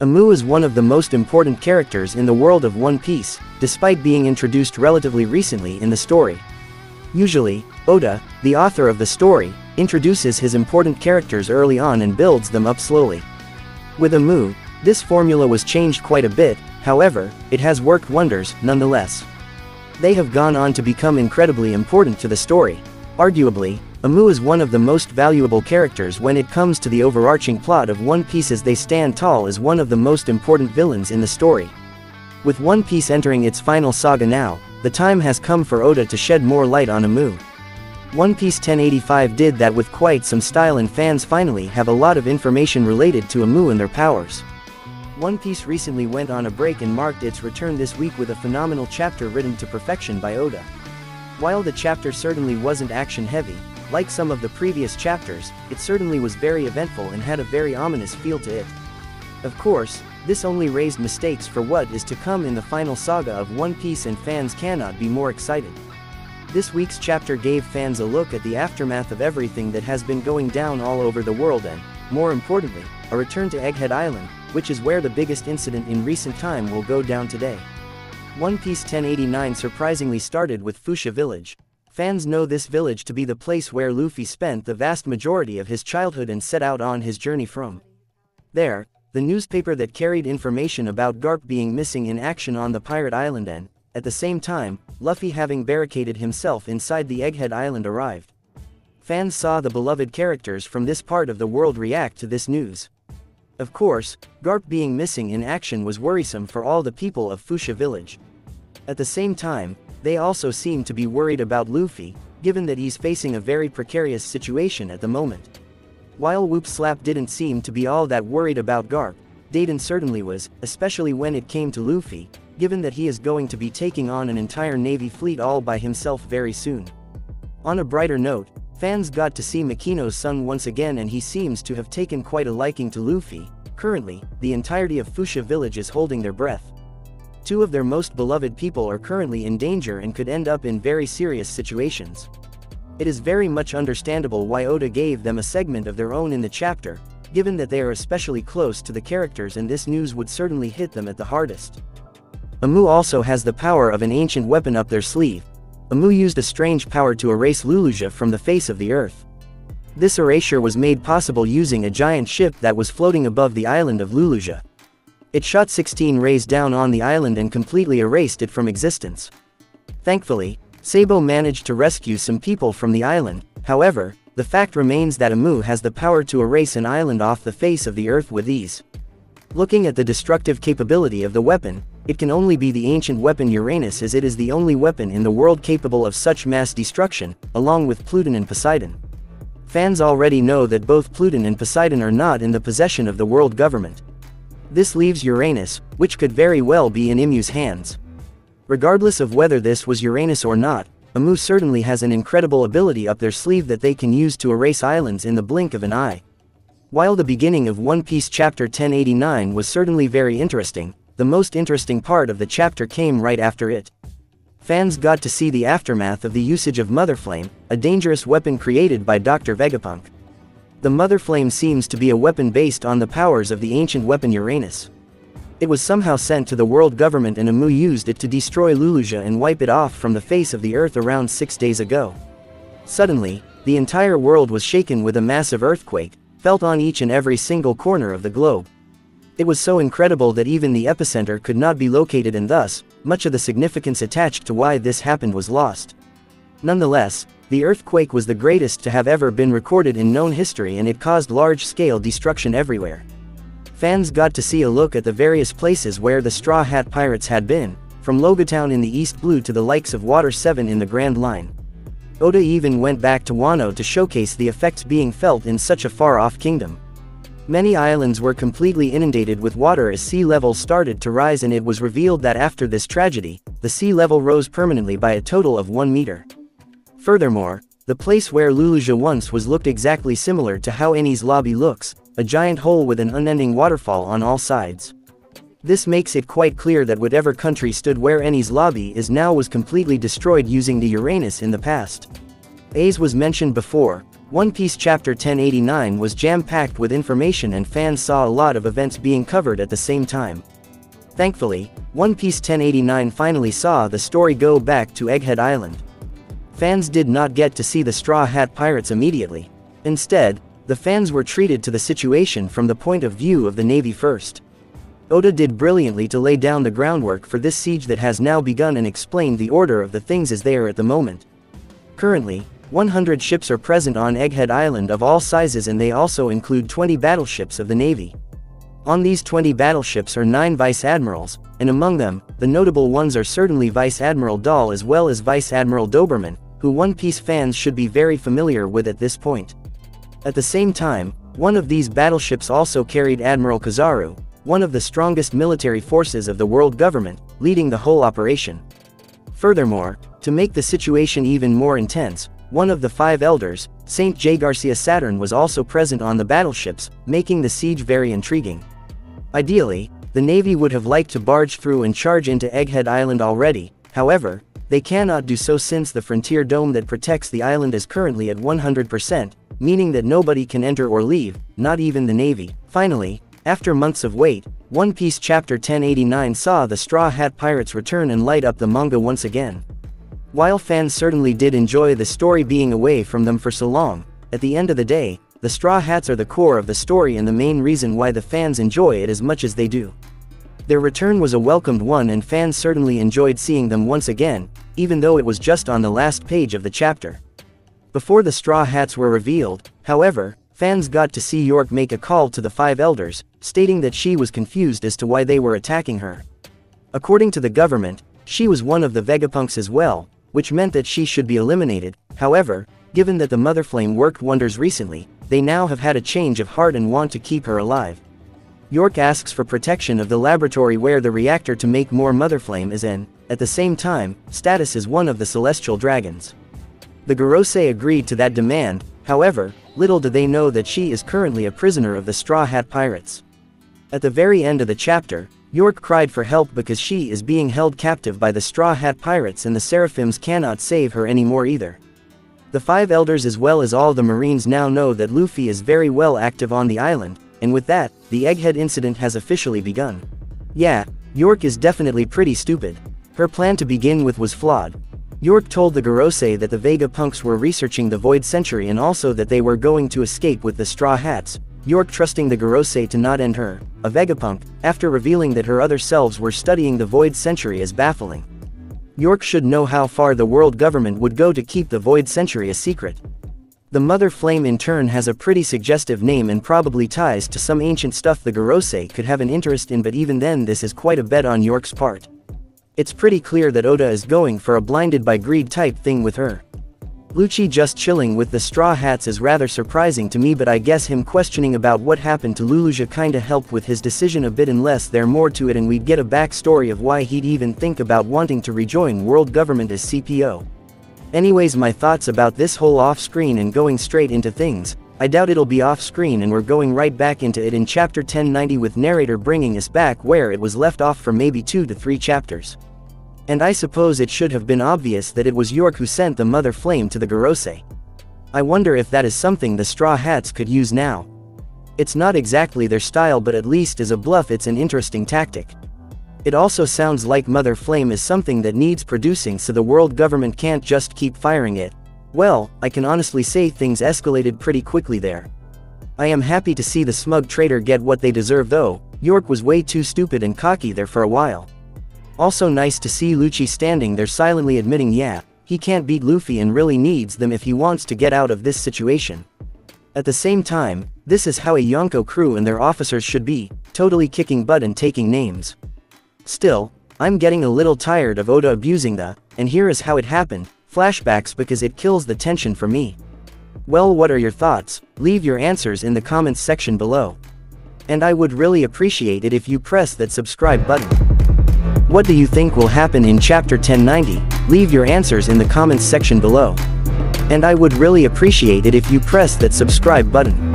IMU is one of the most important characters in the world of One Piece, despite being introduced relatively recently in the story. Usually, Oda, the author of the story, introduces his important characters early on and builds them up slowly. With IMU, this formula was changed quite a bit, however, it has worked wonders nonetheless. They have gone on to become incredibly important to the story. Arguably, IMU is one of the most valuable characters when it comes to the overarching plot of One Piece, as they stand tall as one of the most important villains in the story. With One Piece entering its final saga now, the time has come for Oda to shed more light on IMU. One Piece 1085 did that with quite some style, and fans finally have a lot of information related to IMU and their powers. One Piece recently went on a break and marked its return this week with a phenomenal chapter written to perfection by Oda. While the chapter certainly wasn't action-heavy, like some of the previous chapters, it certainly was very eventful and had a very ominous feel to it. Of course, this only raised mistakes for what is to come in the final saga of One Piece, and fans cannot be more excited. This week's chapter gave fans a look at the aftermath of everything that has been going down all over the world and, more importantly, a return to Egghead Island, which is where the biggest incident in recent time will go down today. One Piece 1089 surprisingly started with Fuchsia Village. Fans know this village to be the place where Luffy spent the vast majority of his childhood and set out on his journey from. There, the newspaper that carried information about Garp being missing in action on the pirate island, and, at the same time, Luffy having barricaded himself inside the Egghead Island arrived. Fans saw the beloved characters from this part of the world react to this news. Of course, Garp being missing in action was worrisome for all the people of Fuchsia Village. At the same time, they also seem to be worried about Luffy, given that he's facing a very precarious situation at the moment. While Whoop Slap didn't seem to be all that worried about Garp, Dayton certainly was, especially when it came to Luffy, given that he is going to be taking on an entire Navy fleet all by himself very soon. On a brighter note, fans got to see Makino's son once again, and he seems to have taken quite a liking to Luffy. Currently, the entirety of Fuchsia Village is holding their breath. Two of their most beloved people are currently in danger and could end up in very serious situations. It is very much understandable why Oda gave them a segment of their own in the chapter, given that they are especially close to the characters and this news would certainly hit them at the hardest. IMU also has the power of an ancient weapon up their sleeve. IMU used a strange power to erase Luluja from the face of the earth. This erasure was made possible using a giant ship that was floating above the island of Luluja. It shot 16 rays down on the island and completely erased it from existence. Thankfully, Sabo managed to rescue some people from the island. However, the fact remains that IMU has the power to erase an island off the face of the earth with ease. Looking at the destructive capability of the weapon, it can only be the ancient weapon Uranus, as it is the only weapon in the world capable of such mass destruction, along with Pluton and Poseidon. Fans already know that both Pluton and Poseidon are not in the possession of the world government. This leaves Uranus, which could very well be in IMU's hands. Regardless of whether this was Uranus or not, IMU certainly has an incredible ability up their sleeve that they can use to erase islands in the blink of an eye. While the beginning of One Piece chapter 1089 was certainly very interesting, the most interesting part of the chapter came right after it. Fans got to see the aftermath of the usage of Motherflame, a dangerous weapon created by Dr. Vegapunk. The Motherflame seems to be a weapon based on the powers of the ancient weapon Uranus. It was somehow sent to the world government, and IMU used it to destroy Luluja and wipe it off from the face of the earth around 6 days ago. Suddenly, the entire world was shaken with a massive earthquake, felt on each and every single corner of the globe. It was so incredible that even the epicenter could not be located, and thus, much of the significance attached to why this happened was lost. Nonetheless, the earthquake was the greatest to have ever been recorded in known history, and it caused large-scale destruction everywhere. Fans got to see a look at the various places where the Straw Hat Pirates had been, from Logatown in the East Blue to the likes of Water 7 in the Grand Line. Oda even went back to Wano to showcase the effects being felt in such a far-off kingdom. Many islands were completely inundated with water as sea levels started to rise, and it was revealed that after this tragedy, the sea level rose permanently by a total of 1 meter. Furthermore, the place where Luluja once was looked exactly similar to how Enies Lobby looks, a giant hole with an unending waterfall on all sides. This makes it quite clear that whatever country stood where Enies Lobby is now was completely destroyed using the Uranus in the past. A's was mentioned before, One Piece Chapter 1089 was jam-packed with information and fans saw a lot of events being covered at the same time. Thankfully, One Piece 1089 finally saw the story go back to Egghead Island. Fans did not get to see the Straw Hat Pirates immediately. Instead, the fans were treated to the situation from the point of view of the Navy first. Oda did brilliantly to lay down the groundwork for this siege that has now begun and explained the order of the things as they are at the moment. Currently, 100 ships are present on Egghead Island of all sizes, and they also include 20 battleships of the Navy. On these 20 battleships are 9 Vice Admirals, and among them, the notable ones are certainly Vice Admiral Dahl as well as Vice Admiral Doberman, who One Piece fans should be very familiar with at this point. At the same time, one of these battleships also carried Admiral Kizaru, one of the strongest military forces of the world government, leading the whole operation. Furthermore, to make the situation even more intense, one of the 5 elders, Saint J. Garcia Saturn, was also present on the battleships, making the siege very intriguing. Ideally, the Navy would have liked to barge through and charge into Egghead Island already. However, they cannot do so since the frontier dome that protects the island is currently at 100%, meaning that nobody can enter or leave, not even the Navy. Finally, after months of wait, One Piece Chapter 1089 saw the Straw Hat Pirates return and light up the manga once again. While fans certainly did enjoy the story being away from them for so long, at the end of the day, the Straw Hats are the core of the story and the main reason why the fans enjoy it as much as they do. Their return was a welcomed one and fans certainly enjoyed seeing them once again, even though it was just on the last page of the chapter. Before the Straw Hats were revealed, however, fans got to see York make a call to the 5 elders, stating that she was confused as to why they were attacking her. According to the government, she was one of the Vegapunks as well, which meant that she should be eliminated. However, given that the Mother Flame worked wonders recently, they now have had a change of heart and want to keep her alive. York asks for protection of the laboratory where the reactor to make more Mother Flame is in. At the same time, status as one of the celestial dragons. The Gorosei agreed to that demand. However, little do they know that she is currently a prisoner of the Straw Hat Pirates. At the very end of the chapter, York cried for help because she is being held captive by the Straw Hat Pirates and the Seraphims cannot save her anymore either. The 5 elders as well as all the Marines now know that Luffy is very well active on the island, and with that, the Egghead incident has officially begun. Yeah, York is definitely pretty stupid. Her plan to begin with was flawed. York told the Gorosei that the Vegapunks were researching the Void Century and also that they were going to escape with the Straw Hats. York trusting the Gorosei to not end her, a Vegapunk, after revealing that her other selves were studying the Void Century is baffling. York should know how far the world government would go to keep the Void Century a secret. The Mother Flame in turn has a pretty suggestive name and probably ties to some ancient stuff the Gorosei could have an interest in, but even then this is quite a bet on York's part. It's pretty clear that Oda is going for a blinded by greed type thing with her. Lucci just chilling with the Straw Hats is rather surprising to me, but I guess him questioning about what happened to Luluja kinda helped with his decision a bit, unless there's more to it and we'd get a backstory of why he'd even think about wanting to rejoin world government as CPO. Anyways, my thoughts about this whole off-screen and going straight into things. I doubt it'll be off-screen and we're going right back into it in chapter 1090 with narrator bringing us back where it was left off for maybe 2 to 3 chapters. And I suppose it should have been obvious that it was York who sent the Mother Flame to the Gorosei. I wonder if that is something the Straw Hats could use now. It's not exactly their style, but at least as a bluff it's an interesting tactic. It also sounds like Mother Flame is something that needs producing, so the world government can't just keep firing it. Well, I can honestly say things escalated pretty quickly there. I am happy to see the smug traitor get what they deserve though. York was way too stupid and cocky there for a while. Also nice to see Lucci standing there silently admitting yeah, he can't beat Luffy and really needs them if he wants to get out of this situation. At the same time, this is how a Yonko crew and their officers should be, totally kicking butt and taking names. Still, I'm getting a little tired of Oda abusing the, and here is how it happened, flashbacks because it kills the tension for me. Well, what are your thoughts? Leave your answers in the comments section below. And I would really appreciate it if you press that subscribe button. What do you think will happen in chapter 1090? Leave your answers in the comments section below. And I would really appreciate it if you press that subscribe button.